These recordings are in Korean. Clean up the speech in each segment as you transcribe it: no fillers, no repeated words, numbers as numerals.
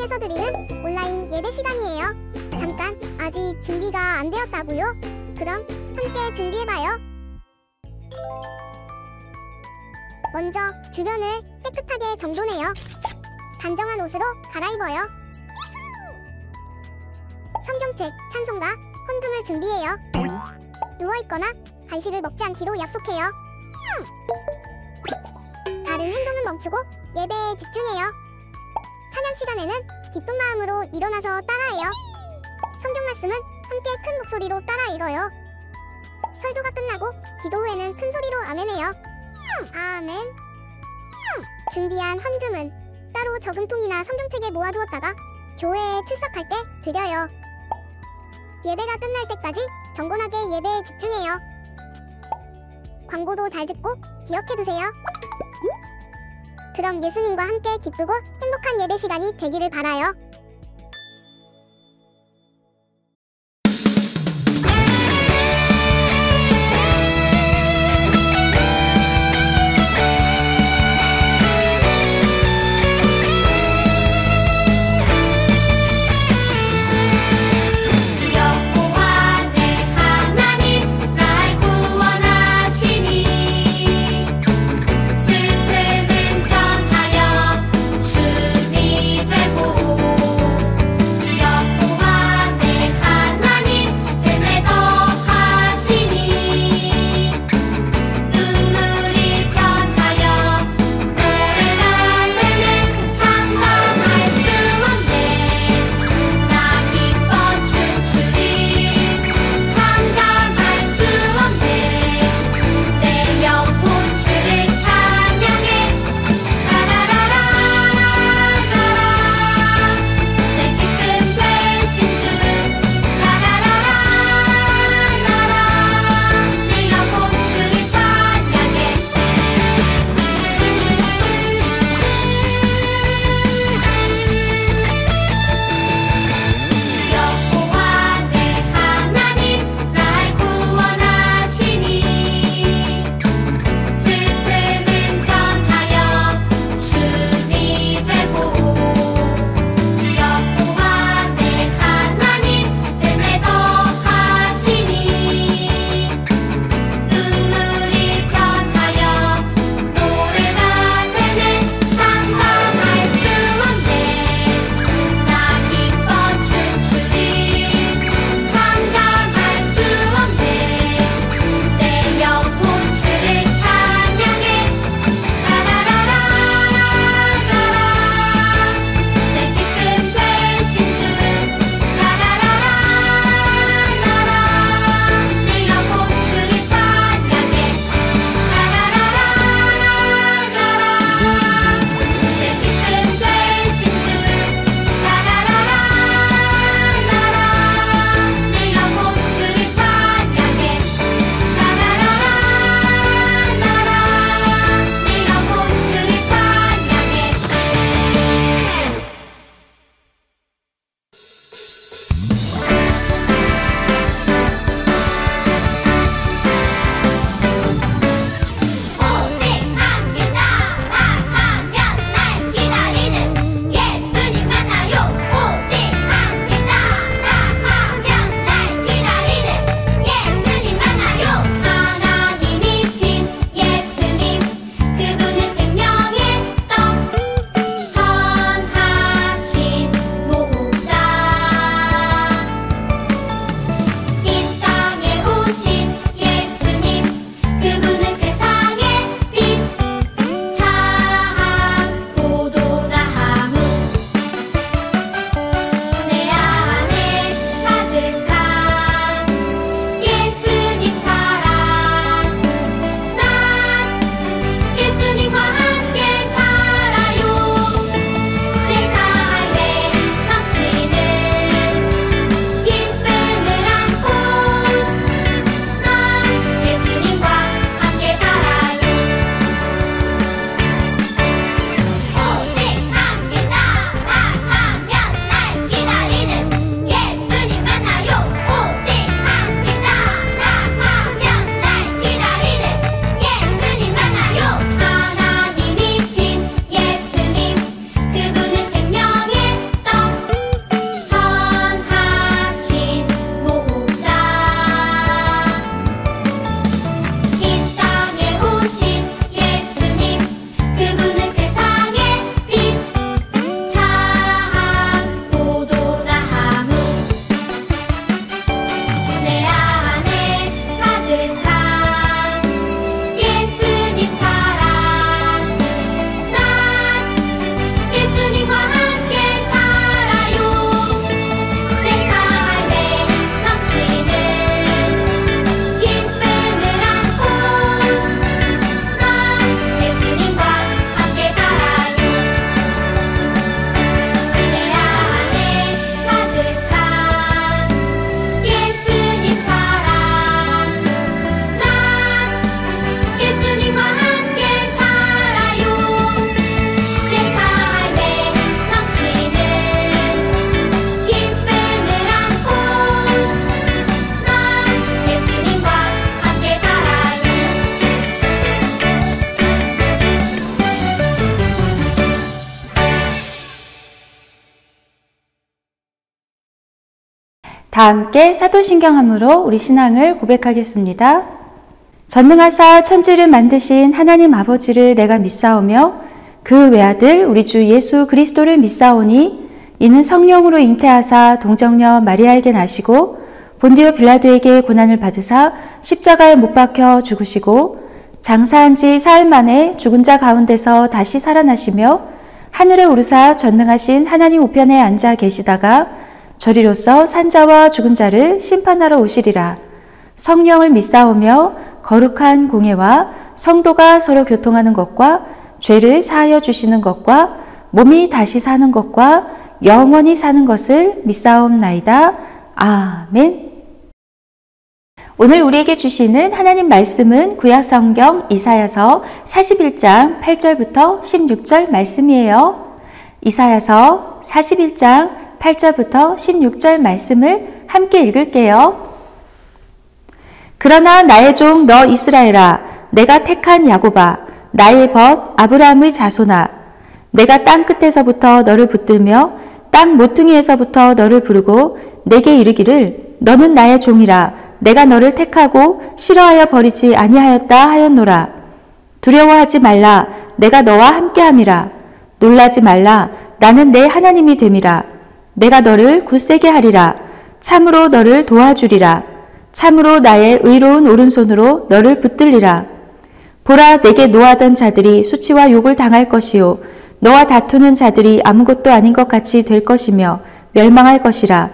교회에서 드리는 온라인 예배 시간이에요. 잠깐, 아직 준비가 안 되었다고요? 그럼 함께 준비해봐요. 먼저 주변을 깨끗하게 정돈해요. 단정한 옷으로 갈아입어요. 성경책, 찬송가, 헌금을 준비해요. 누워있거나 간식을 먹지 않기로 약속해요. 다른 행동은 멈추고 예배에 집중해요. 찬양 시간에는 기쁜 마음으로 일어나서 따라해요. 성경 말씀은 함께 큰 목소리로 따라 읽어요. 설교가 끝나고 기도 후에는 큰 소리로 아멘해요. 아멘. 준비한 헌금은 따로 저금통이나 성경책에 모아두었다가 교회에 출석할 때 드려요. 예배가 끝날 때까지 경건하게 예배에 집중해요. 광고도 잘 듣고 기억해두세요. 그럼 예수님과 함께 기쁘고 행복한 예배 시간이 되기를 바라요. 슬픔은 변하여 춤이 되고 다 함께 사도신경함으로 우리 신앙을 고백하겠습니다. 전능하사 천지를 만드신 하나님 아버지를 내가 믿사오며 그 외아들 우리 주 예수 그리스도를 믿사오니 이는 성령으로 잉태하사 동정녀 마리아에게 나시고 본디오 빌라도에게 고난을 받으사 십자가에 못 박혀 죽으시고 장사한 지 사흘 만에 죽은 자 가운데서 다시 살아나시며 하늘에 오르사 전능하신 하나님 우편에 앉아 계시다가 저리로서 산자와 죽은 자를 심판하러 오시리라. 성령을 믿사오며 거룩한 공예와 성도가 서로 교통하는 것과 죄를 사하여 주시는 것과 몸이 다시 사는 것과 영원히 사는 것을 믿사옵나이다. 아멘. 오늘 우리에게 주시는 하나님 말씀은 구약성경 이사야서 41장 8절부터 16절 말씀이에요. 이사야서 41장 8절부터 16절 말씀을 함께 읽을게요. 그러나 나의 종 너 이스라엘아, 내가 택한 야곱아, 나의 벗 아브라함의 자손아, 내가 땅 끝에서부터 너를 붙들며 땅 모퉁이에서부터 너를 부르고 내게 이르기를 너는 나의 종이라. 내가 너를 택하고 싫어하여 버리지 아니하였다 하였노라. 두려워하지 말라. 내가 너와 함께함이라. 놀라지 말라. 나는 내 하나님이 됨이라. 내가 너를 굳세게 하리라. 참으로 너를 도와주리라. 참으로 나의 의로운 오른손으로 너를 붙들리라. 보라, 내게 노하던 자들이 수치와 욕을 당할 것이요 너와 다투는 자들이 아무것도 아닌 것 같이 될 것이며 멸망할 것이라.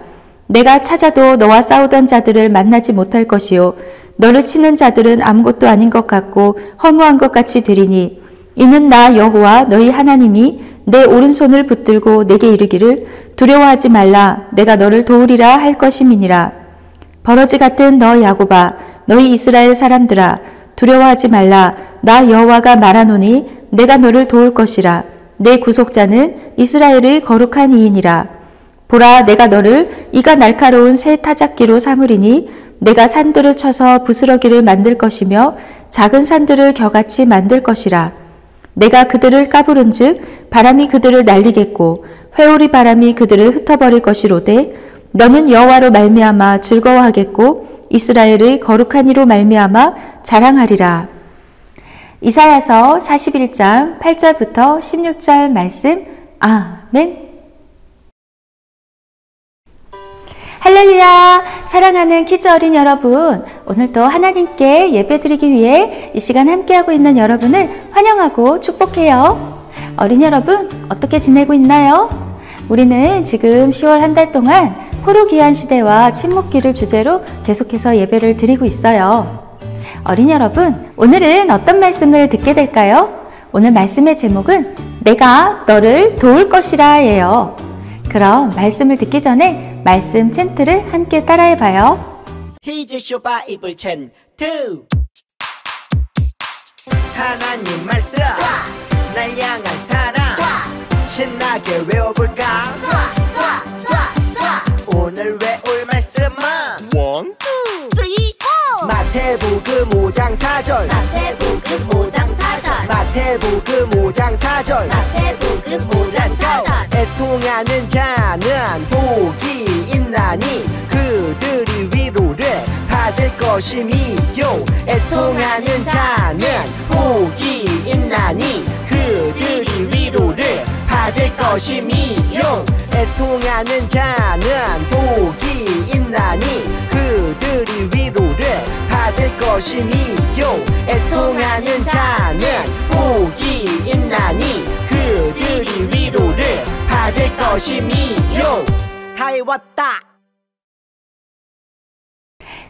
내가 찾아도 너와 싸우던 자들을 만나지 못할 것이요 너를 치는 자들은 아무것도 아닌 것 같고 허무한 것 같이 되리니 이는 나 여호와 너희 하나님이 내 오른손을 붙들고 내게 이르기를 두려워하지 말라. 내가 너를 도우리라 할 것임이니라. 버러지 같은 너 야곱아, 너희 이스라엘 사람들아, 두려워하지 말라. 나 여호와가 말하노니 내가 너를 도울 것이라. 내 구속자는 이스라엘의 거룩한 이인이라. 보라, 내가 너를 이가 날카로운 새 타작기로 삼으리니 내가 산들을 쳐서 부스러기를 만들 것이며 작은 산들을 겨같이 만들 것이라. 내가 그들을 까부른즉 바람이 그들을 날리겠고 회오리 바람이 그들을 흩어버릴 것이로되 너는 여호와로 말미암아 즐거워하겠고 이스라엘의 거룩한 이로 말미암아 자랑하리라. 이사야서 41장 8절부터 16절 말씀. 아멘. 할렐루야! 사랑하는 키즈 어린 여러분, 오늘도 하나님께 예배드리기 위해 이 시간 함께하고 있는 여러분을 환영하고 축복해요. 어린 여러분, 어떻게 지내고 있나요? 우리는 지금 10월 한 달 동안 포로귀환 시대와 침묵기를 주제로 계속해서 예배를 드리고 있어요. 어린 여러분, 오늘은 어떤 말씀을 듣게 될까요? 오늘 말씀의 제목은 내가 너를 도울 것이라 예요. 그럼 말씀을 듣기 전에 말씀 챈트를 함께 따라해봐요. 히즈쇼 바이블 챈트. 하나님 말씀 날 향한 사랑 신나게 외워볼까? 오늘 외울 말씀은 1, 2, 3, 4 마태복음 5장 4절 마태복음 5장 4절 마태복음 5장 4절 마태복음 5장 4절 애통하는 자는 복이 있나니 그들이 위로를 받을 것이미요. 애통하는 자는 복이 있나니 그들이 위로를 받을 것이미요. 애통하는 자는 복이 있나니 그들이 위로를 받을 것이미요. 애통하는 자는 복이 있나니 그들이 위로를 받을 것이미요. 다 외웠다.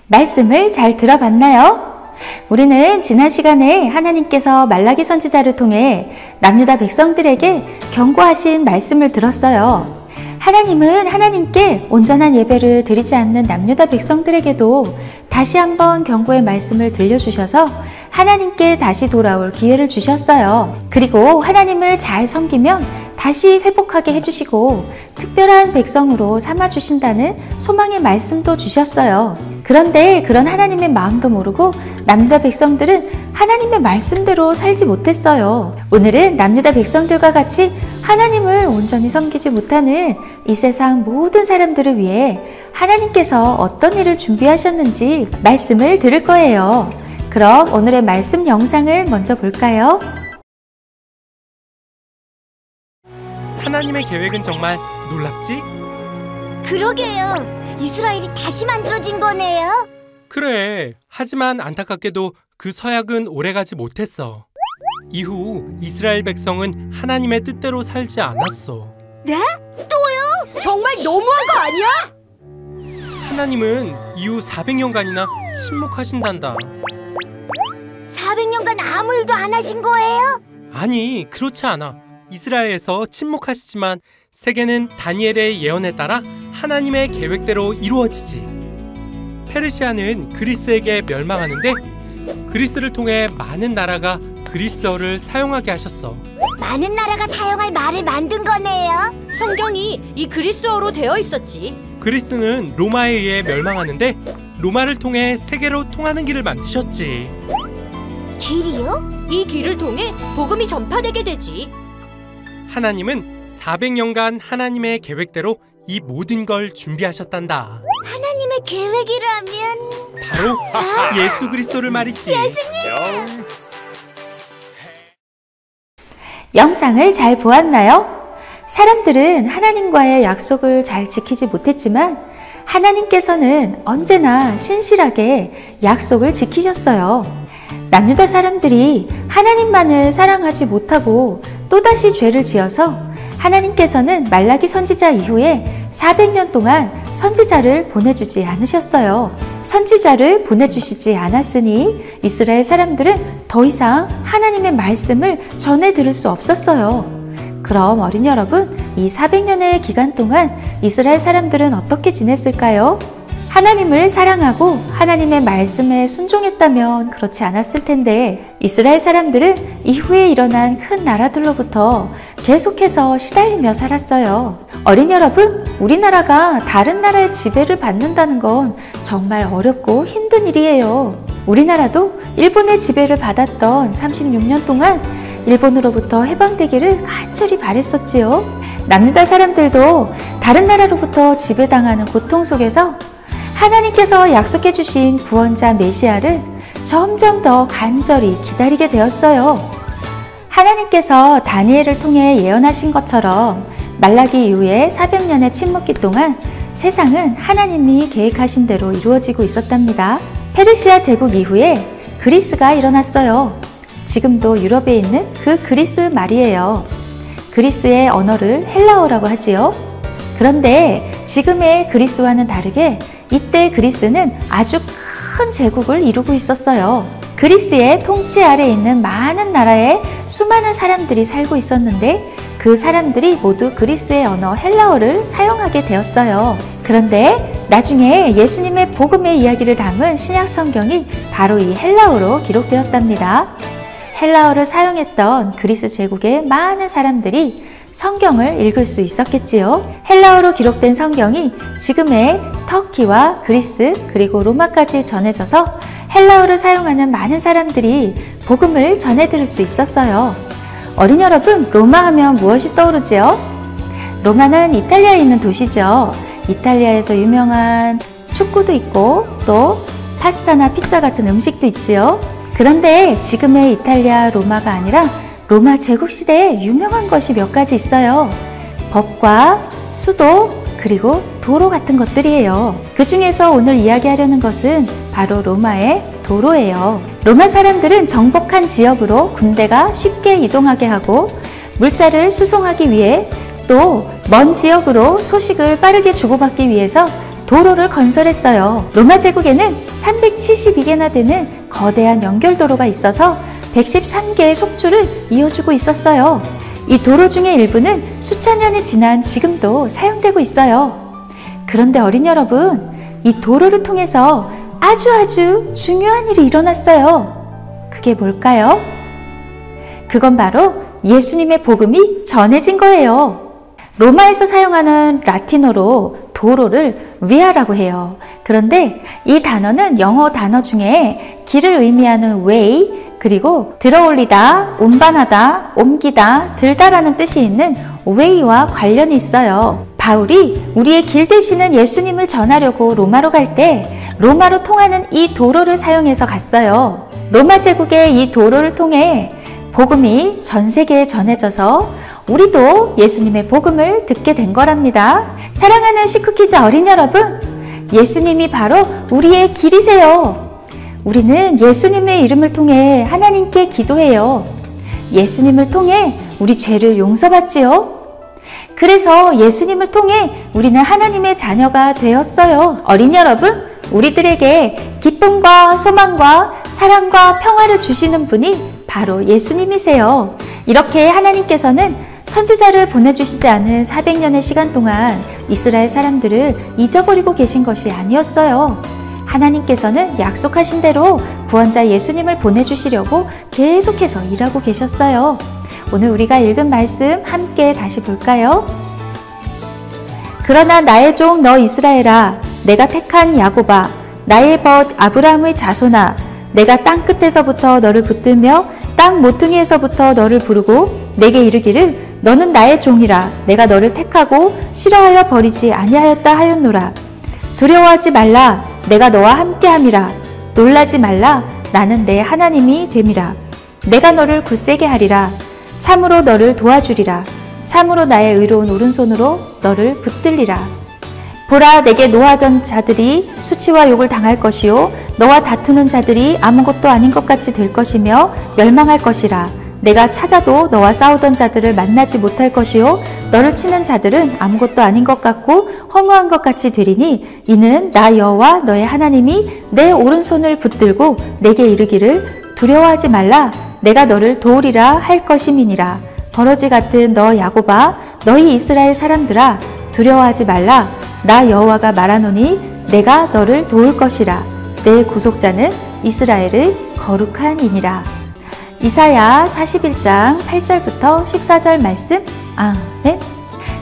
말씀을 잘 들어봤나요? 우리는 지난 시간에 하나님께서 말라기 선지자를 통해 남유다 백성들에게 경고하신 말씀을 들었어요. 하나님은 하나님께 온전한 예배를 드리지 않는 남유다 백성들에게도 다시 한번 경고의 말씀을 들려주셔서 하나님께 다시 돌아올 기회를 주셨어요. 그리고 하나님을 잘 섬기면 다시 회복하게 해주시고 특별한 백성으로 삼아주신다는 소망의 말씀도 주셨어요. 그런데 그런 하나님의 마음도 모르고 남유다 백성들은 하나님의 말씀대로 살지 못했어요. 오늘은 남유다 백성들과 같이 하나님을 온전히 섬기지 못하는 이 세상 모든 사람들을 위해 하나님께서 어떤 일을 준비하셨는지 말씀을 들을 거예요. 그럼 오늘의 말씀 영상을 먼저 볼까요? 하나님의 계획은 정말 놀랍지? 그러게요. 이스라엘이 다시 만들어진 거네요. 그래. 하지만 안타깝게도 그 서약은 오래가지 못했어. 이후 이스라엘 백성은 하나님의 뜻대로 살지 않았어. 네? 또요? 정말 너무한 거 아니야? 하나님은 이후 400년간이나 침묵하신단다. 400년간 아무 일도 안 하신 거예요? 아니, 그렇지 않아. 이스라엘에서 침묵하시지만 세계는 다니엘의 예언에 따라 하나님의 계획대로 이루어지지. 페르시아는 그리스에게 멸망하는데 그리스를 통해 많은 나라가 그리스어를 사용하게 하셨어. 많은 나라가 사용할 말을 만든 거네요. 성경이 이 그리스어로 되어 있었지. 그리스는 로마에 의해 멸망하는데 로마를 통해 세계로 통하는 길을 만드셨지. 길이요? 이 길을 통해 복음이 전파되게 되지. 하나님은 400년간 하나님의 계획대로 이 모든 걸 준비하셨단다. 하나님의 계획이라면 바로 예수 그리스도를 말이지. 영상을 잘 보았나요? 사람들은 하나님과의 약속을 잘 지키지 못했지만 하나님께서는 언제나 신실하게 약속을 지키셨어요. 남유다 사람들이 하나님만을 사랑하지 못하고 또다시 죄를 지어서 하나님께서는 말라기 선지자 이후에 400년 동안 선지자를 보내주지 않으셨어요. 선지자를 보내주시지 않았으니 이스라엘 사람들은 더 이상 하나님의 말씀을 전해 들을 수 없었어요. 그럼 어린이 여러분, 이 400년의 기간 동안 이스라엘 사람들은 어떻게 지냈을까요? 하나님을 사랑하고 하나님의 말씀에 순종했다면 그렇지 않았을 텐데 이스라엘 사람들은 이후에 일어난 큰 나라들로부터 계속해서 시달리며 살았어요. 어린이 여러분, 우리나라가 다른 나라의 지배를 받는다는 건 정말 어렵고 힘든 일이에요. 우리나라도 일본의 지배를 받았던 36년 동안 일본으로부터 해방되기를 간절히 바랬었지요. 남유다 사람들도 다른 나라로부터 지배당하는 고통 속에서 하나님께서 약속해 주신 구원자 메시아를 점점 더 간절히 기다리게 되었어요. 하나님께서 다니엘을 통해 예언하신 것처럼 말라기 이후에 400년의 침묵기 동안 세상은 하나님이 계획하신 대로 이루어지고 있었답니다. 페르시아 제국 이후에 그리스가 일어났어요. 지금도 유럽에 있는 그 그리스 말이에요. 그리스의 언어를 헬라어라고 하지요. 그런데 지금의 그리스와는 다르게 이때 그리스는 아주 큰 제국을 이루고 있었어요. 그리스의 통치 아래 있는 많은 나라에 수많은 사람들이 살고 있었는데 그 사람들이 모두 그리스의 언어 헬라어를 사용하게 되었어요. 그런데 나중에 예수님의 복음의 이야기를 담은 신약 성경이 바로 이 헬라어로 기록되었답니다. 헬라어를 사용했던 그리스 제국의 많은 사람들이 성경을 읽을 수 있었겠지요. 헬라어로 기록된 성경이 지금의 터키와 그리스 그리고 로마까지 전해져서 헬라어를 사용하는 많은 사람들이 복음을 전해 들을 수 있었어요. 어린이 여러분, 로마 하면 무엇이 떠오르지요? 로마는 이탈리아에 있는 도시죠. 이탈리아에서 유명한 축구도 있고 또 파스타나 피자 같은 음식도 있지요. 그런데 지금의 이탈리아 로마가 아니라 로마 제국시대에 유명한 것이 몇 가지 있어요. 법과 수도 그리고 도로 같은 것들이에요. 그 중에서 오늘 이야기하려는 것은 바로 로마의 도로예요. 로마 사람들은 정복한 지역으로 군대가 쉽게 이동하게 하고 물자를 수송하기 위해 또 먼 지역으로 소식을 빠르게 주고받기 위해서 도로를 건설했어요. 로마 제국에는 372개나 되는 거대한 연결도로가 있어서 113개의 속주를 이어주고 있었어요. 이 도로 중의 일부는 수천 년이 지난 지금도 사용되고 있어요. 그런데 어린이 여러분, 이 도로를 통해서 아주 중요한 일이 일어났어요. 그게 뭘까요? 그건 바로 예수님의 복음이 전해진 거예요. 로마에서 사용하는 라틴어로 도로를 via라고 해요. 그런데 이 단어는 영어 단어 중에 길을 의미하는 way, 그리고 들어올리다, 운반하다, 옮기다, 들다라는 뜻이 있는 way와 관련이 있어요. 바울이 우리의 길 되시는 예수님을 전하려고 로마로 갈 때 로마로 통하는 이 도로를 사용해서 갔어요. 로마 제국의 이 도로를 통해 복음이 전 세계에 전해져서 우리도 예수님의 복음을 듣게 된 거랍니다. 사랑하는 시크키즈 어린 여러분, 예수님이 바로 우리의 길이세요. 우리는 예수님의 이름을 통해 하나님께 기도해요. 예수님을 통해 우리 죄를 용서받지요. 그래서 예수님을 통해 우리는 하나님의 자녀가 되었어요. 어린 여러분, 우리들에게 기쁨과 소망과 사랑과 평화를 주시는 분이 바로 예수님이세요. 이렇게 하나님께서는 선지자를 보내주시지 않은 400년의 시간 동안 이스라엘 사람들을 잊어버리고 계신 것이 아니었어요. 하나님께서는 약속하신 대로 구원자 예수님을 보내주시려고 계속해서 일하고 계셨어요. 오늘 우리가 읽은 말씀 함께 다시 볼까요? 그러나 나의 종 너 이스라엘아, 내가 택한 야곱아, 나의 벗 아브라함의 자손아, 내가 땅 끝에서부터 너를 붙들며 땅 모퉁이에서부터 너를 부르고 내게 이르기를 너는 나의 종이라. 내가 너를 택하고 싫어하여 버리지 아니하였다 하였노라. 두려워하지 말라. 내가 너와 함께함이라. 놀라지 말라. 나는 내 하나님이 됨이라. 내가 너를 굳세게 하리라. 참으로 너를 도와주리라. 참으로 나의 의로운 오른손으로 너를 붙들리라. 보라, 내게 노하던 자들이 수치와 욕을 당할 것이요 너와 다투는 자들이 아무것도 아닌 것 같이 될 것이며 멸망할 것이라. 내가 찾아도 너와 싸우던 자들을 만나지 못할 것이요 너를 치는 자들은 아무것도 아닌 것 같고 허무한 것 같이 되리니 이는 나 여호와 너의 하나님이 내 오른손을 붙들고 내게 이르기를 두려워하지 말라. 내가 너를 도우리라 할 것임이니라. 버러지 같은 너 야곱아, 너희 이스라엘 사람들아, 두려워하지 말라. 나 여호와가 말하노니 내가 너를 도울 것이라. 내 구속자는 이스라엘의 거룩한 이니라. 이사야 41장 8절부터 14절 말씀. 아멘.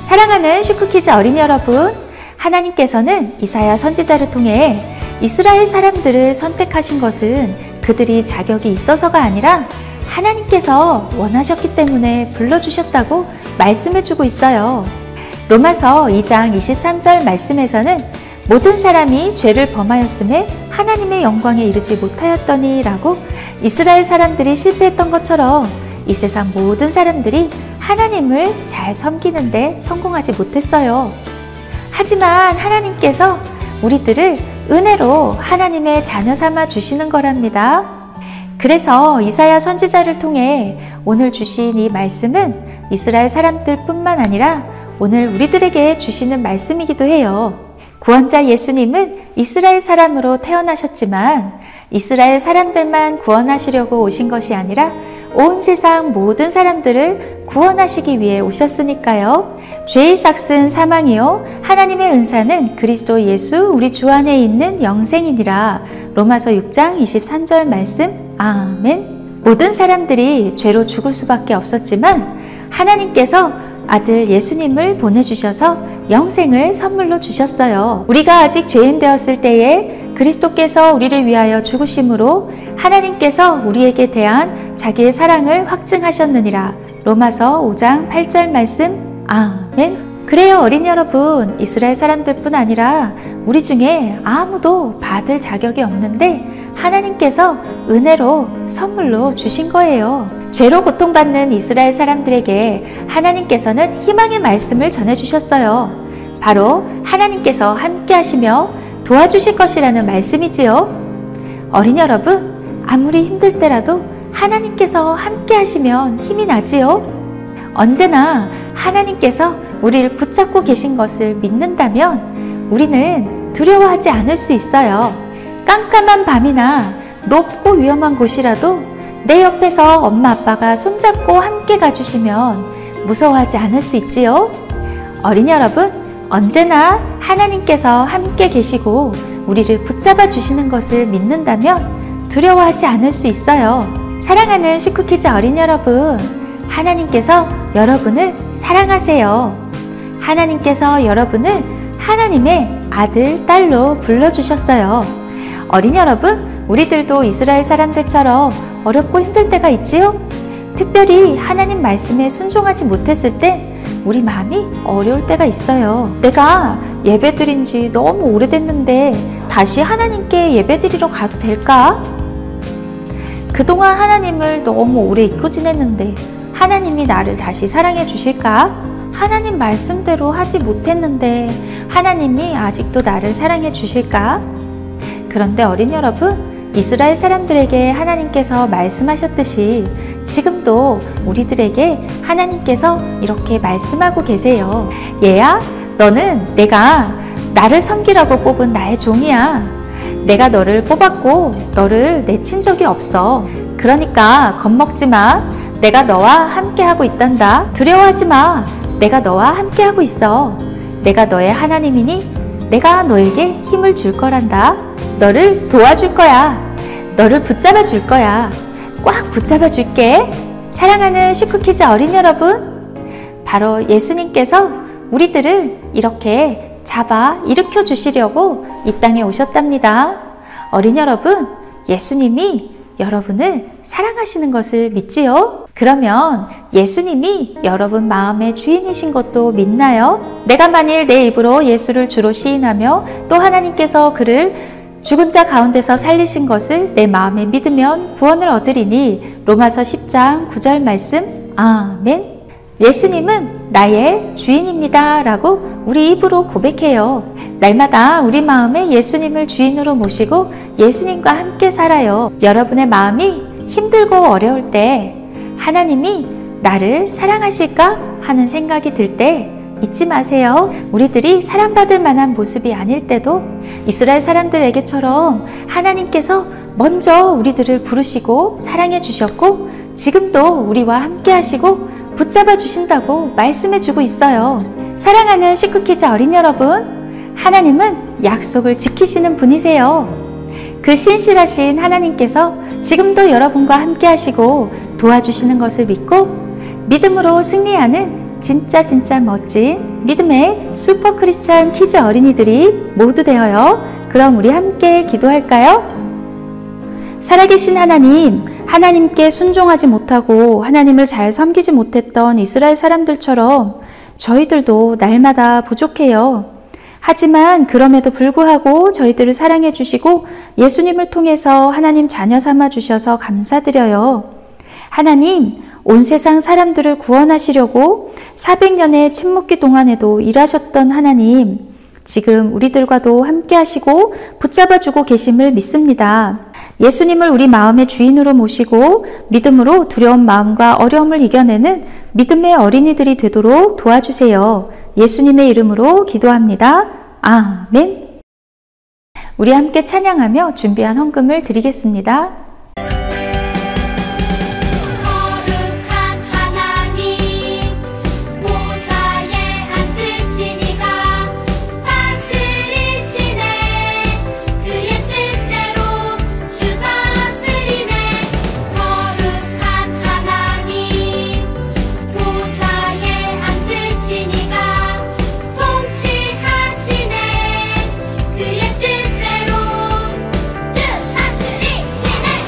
사랑하는 슈크키즈 어린이 여러분, 하나님께서는 이사야 선지자를 통해 이스라엘 사람들을 선택하신 것은 그들이 자격이 있어서가 아니라 하나님께서 원하셨기 때문에 불러주셨다고 말씀해주고 있어요. 로마서 2장 23절 말씀에서는 모든 사람이 죄를 범하였음에 하나님의 영광에 이르지 못하였더니 라고 이스라엘 사람들이 실패했던 것처럼 이 세상 모든 사람들이 하나님을 잘 섬기는데 성공하지 못했어요. 하지만 하나님께서 우리들을 은혜로 하나님의 자녀 삼아 주시는 거랍니다. 그래서 이사야 선지자를 통해 오늘 주신 이 말씀은 이스라엘 사람들 뿐만 아니라 오늘 우리들에게 주시는 말씀이기도 해요. 구원자 예수님은 이스라엘 사람으로 태어나셨지만 이스라엘 사람들만 구원하시려고 오신 것이 아니라 온 세상 모든 사람들을 구원하시기 위해 오셨으니까요. 죄의 삭은 사망이요 하나님의 은사는 그리스도 예수 우리 주 안에 있는 영생이니라. 로마서 6장 23절 말씀. 아멘. 모든 사람들이 죄로 죽을 수밖에 없었지만 하나님께서 아들 예수님을 보내주셔서 영생을 선물로 주셨어요. 우리가 아직 죄인 되었을 때에 그리스도께서 우리를 위하여 죽으심으로 하나님께서 우리에게 대한 자기의 사랑을 확증하셨느니라. 로마서 5장 8절 말씀. 아멘. 그래요, 어린 여러분, 이스라엘 사람들뿐 아니라 우리 중에 아무도 받을 자격이 없는데 하나님께서 은혜로 선물로 주신 거예요. 죄로 고통받는 이스라엘 사람들에게 하나님께서는 희망의 말씀을 전해주셨어요. 바로 하나님께서 함께 하시며 도와주실 것이라는 말씀이지요. 어린 여러분, 아무리 힘들 때라도 하나님께서 함께 하시면 힘이 나지요. 언제나 하나님께서 우리를 붙잡고 계신 것을 믿는다면 우리는 두려워하지 않을 수 있어요. 깜깜한 밤이나 높고 위험한 곳이라도 내 옆에서 엄마 아빠가 손잡고 함께 가주시면 무서워하지 않을 수 있지요. 어린이 여러분, 언제나 하나님께서 함께 계시고 우리를 붙잡아 주시는 것을 믿는다면 두려워하지 않을 수 있어요. 사랑하는 슈크키즈 어린이 여러분, 하나님께서 여러분을 사랑하세요. 하나님께서 여러분을 하나님의 아들, 딸로 불러주셨어요. 어린이 여러분, 우리들도 이스라엘 사람들처럼 어렵고 힘들 때가 있지요? 특별히 하나님 말씀에 순종하지 못했을 때 우리 마음이 어려울 때가 있어요. 내가 예배드린 지 너무 오래됐는데 다시 하나님께 예배드리러 가도 될까? 그동안 하나님을 너무 오래 잊고 지냈는데 하나님이 나를 다시 사랑해 주실까? 하나님 말씀대로 하지 못했는데 하나님이 아직도 나를 사랑해 주실까? 그런데 어린이 여러분, 이스라엘 사람들에게 하나님께서 말씀하셨듯이 지금도 우리들에게 하나님께서 이렇게 말씀하고 계세요. 얘야, 너는 내가 나를 섬기라고 뽑은 나의 종이야. 내가 너를 뽑았고 너를 내친 적이 없어. 그러니까 겁먹지 마. 내가 너와 함께하고 있단다. 두려워하지 마. 내가 너와 함께하고 있어. 내가 너의 하나님이니 내가 너에게 힘을 줄 거란다. 너를 도와줄 거야. 너를 붙잡아 줄 거야. 꽉 붙잡아 줄게. 사랑하는 슈크키즈 어린이 여러분, 바로 예수님께서 우리들을 이렇게 잡아 일으켜 주시려고 이 땅에 오셨답니다. 어린이 여러분, 예수님이 여러분을 사랑하시는 것을 믿지요? 그러면 예수님이 여러분 마음의 주인이신 것도 믿나요? 내가 만일 내 입으로 예수를 주로 시인하며 또 하나님께서 그를 죽은 자 가운데서 살리신 것을 내 마음에 믿으면 구원을 얻으리니 로마서 10장 9절 말씀. 아멘. 예수님은 나의 주인입니다 라고 우리 입으로 고백해요. 날마다 우리 마음에 예수님을 주인으로 모시고 예수님과 함께 살아요. 여러분의 마음이 힘들고 어려울 때 하나님이 나를 사랑하실까 하는 생각이 들 때 잊지 마세요. 우리들이 사랑받을 만한 모습이 아닐 때도 이스라엘 사람들에게처럼 하나님께서 먼저 우리들을 부르시고 사랑해 주셨고 지금도 우리와 함께 하시고 붙잡아 주신다고 말씀해 주고 있어요. 사랑하는 슈크키즈 어린이 여러분, 하나님은 약속을 지키시는 분이세요. 그 신실하신 하나님께서 지금도 여러분과 함께 하시고 도와주시는 것을 믿고 믿음으로 승리하는 진짜 멋진 믿음의 슈퍼 크리스찬 키즈 어린이들이 모두 되어요. 그럼 우리 함께 기도할까요? 살아계신 하나님, 하나님께 순종하지 못하고 하나님을 잘 섬기지 못했던 이스라엘 사람들처럼 저희들도 날마다 부족해요. 하지만 그럼에도 불구하고 저희들을 사랑해 주시고 예수님을 통해서 하나님 자녀 삼아 주셔서 감사드려요. 하나님, 온 세상 사람들을 구원하시려고 400년의 침묵기 동안에도 일하셨던 하나님, 지금 우리들과도 함께 하시고 붙잡아주고 계심을 믿습니다. 예수님을 우리 마음의 주인으로 모시고 믿음으로 두려운 마음과 어려움을 이겨내는 믿음의 어린이들이 되도록 도와주세요. 예수님의 이름으로 기도합니다. 아멘. 우리 함께 찬양하며 준비한 헌금을 드리겠습니다. 그의 뜻대로 주 다스리시네.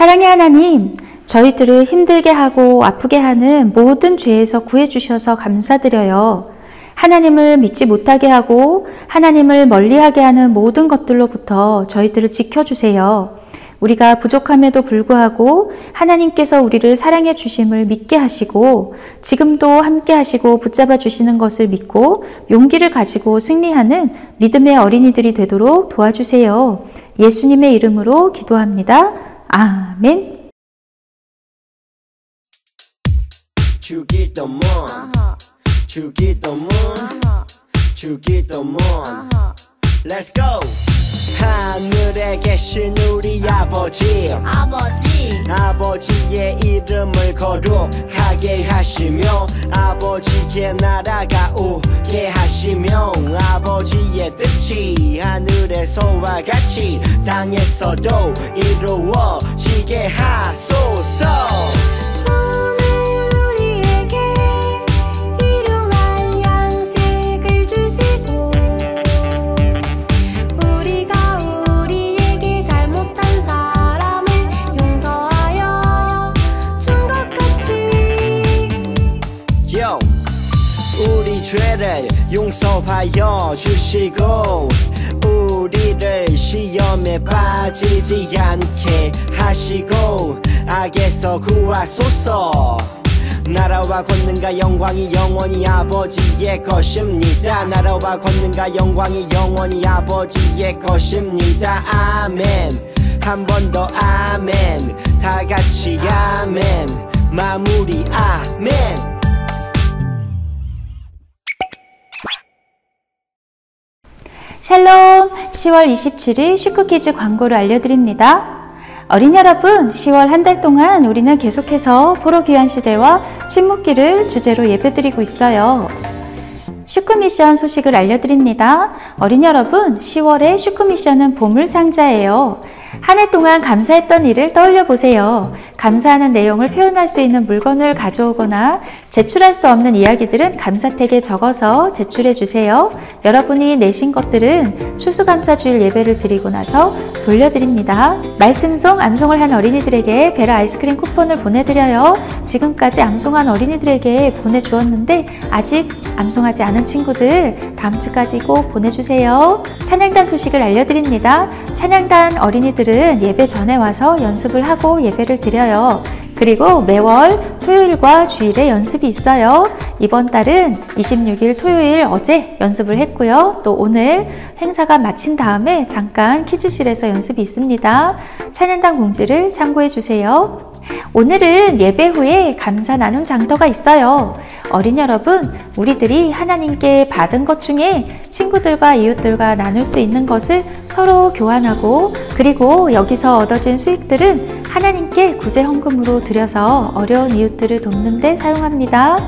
사랑의 하나님, 저희들을 힘들게 하고 아프게 하는 모든 죄에서 구해주셔서 감사드려요. 하나님을 믿지 못하게 하고 하나님을 멀리하게 하는 모든 것들로부터 저희들을 지켜주세요. 우리가 부족함에도 불구하고 하나님께서 우리를 사랑해 주심을 믿게 하시고 지금도 함께 하시고 붙잡아 주시는 것을 믿고 용기를 가지고 승리하는 믿음의 어린이들이 되도록 도와주세요. 예수님의 이름으로 기도합니다. 아멘. 주기도문 주기도문 주기도문 Let's go. 하늘에 계신 우리 아버지의 이름을 거룩하게 하시며 아버지의 나라가 오게 하시며 아버지의 뜻이 하늘에서와 같이 땅에서도 이루어지게 하소서. 우리 죄를 용서하여 주시고 우리를 시험에 빠지지 않게 하시고 악에서 구하소서. 나라와 권능과 영광이 영원히 아버지의 것입니다. 나라와 권능과 영광이 영원히 아버지의 것입니다. 아멘. 한 번 더 아멘. 다 같이 아멘. 마무리 아멘. 샬롬! 10월 27일 슈크키즈 광고를 알려드립니다. 어린이 여러분, 10월 한 달 동안 우리는 계속해서 포로 귀환 시대와 침묵기를 주제로 예배드리고 있어요. 슈크미션 소식을 알려드립니다. 어린이 여러분, 10월의 슈크미션은 보물상자예요. 한 해 동안 감사했던 일을 떠올려 보세요. 감사하는 내용을 표현할 수 있는 물건을 가져오거나 제출할 수 없는 이야기들은 감사택에 적어서 제출해 주세요. 여러분이 내신 것들은 추수감사주일 예배를 드리고 나서 돌려드립니다. 말씀송 암송을 한 어린이들에게 베라 아이스크림 쿠폰을 보내드려요. 지금까지 암송한 어린이들에게 보내주었는데 아직 암송하지 않은 친구들 다음 주까지 꼭 보내주세요. 찬양단 소식을 알려드립니다. 찬양단 어린이들은 예배 전에 와서 연습을 하고 예배를 드려요. 그리고 매월 토요일과 주일에 연습이 있어요. 이번 달은 26일 토요일 어제 연습을 했고요. 또 오늘 행사가 마친 다음에 잠깐 퀴즈실에서 연습이 있습니다. 찬양단 공지를 참고해 주세요. 오늘은 예배 후에 감사 나눔 장터가 있어요. 어린이 여러분, 우리들이 하나님께 받은 것 중에 친구들과 이웃들과 나눌 수 있는 것을 서로 교환하고 그리고 여기서 얻어진 수익들은 하나님께 구제 헌금으로 드려서 어려운 이웃들을 돕는 데 사용합니다.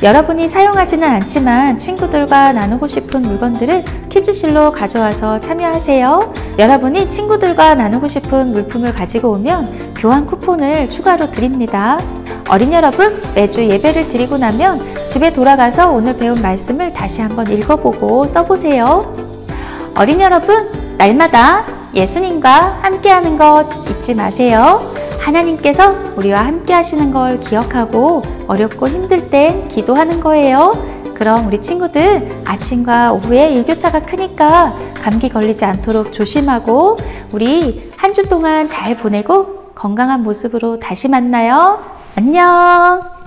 여러분이 사용하지는 않지만 친구들과 나누고 싶은 물건들을 퀴즈실로 가져와서 참여하세요. 여러분이 친구들과 나누고 싶은 물품을 가지고 오면 교환 쿠폰을 추가로 드립니다. 어린이 여러분, 매주 예배를 드리고 나면 집에 돌아가서 오늘 배운 말씀을 다시 한번 읽어보고 써보세요. 어린이 여러분, 날마다 예수님과 함께하는 것 잊지 마세요. 하나님께서 우리와 함께 하시는 걸 기억하고 어렵고 힘들 땐 기도하는 거예요. 그럼 우리 친구들 아침과 오후에 일교차가 크니까 감기 걸리지 않도록 조심하고 우리 한 주 동안 잘 보내고 건강한 모습으로 다시 만나요. 안녕.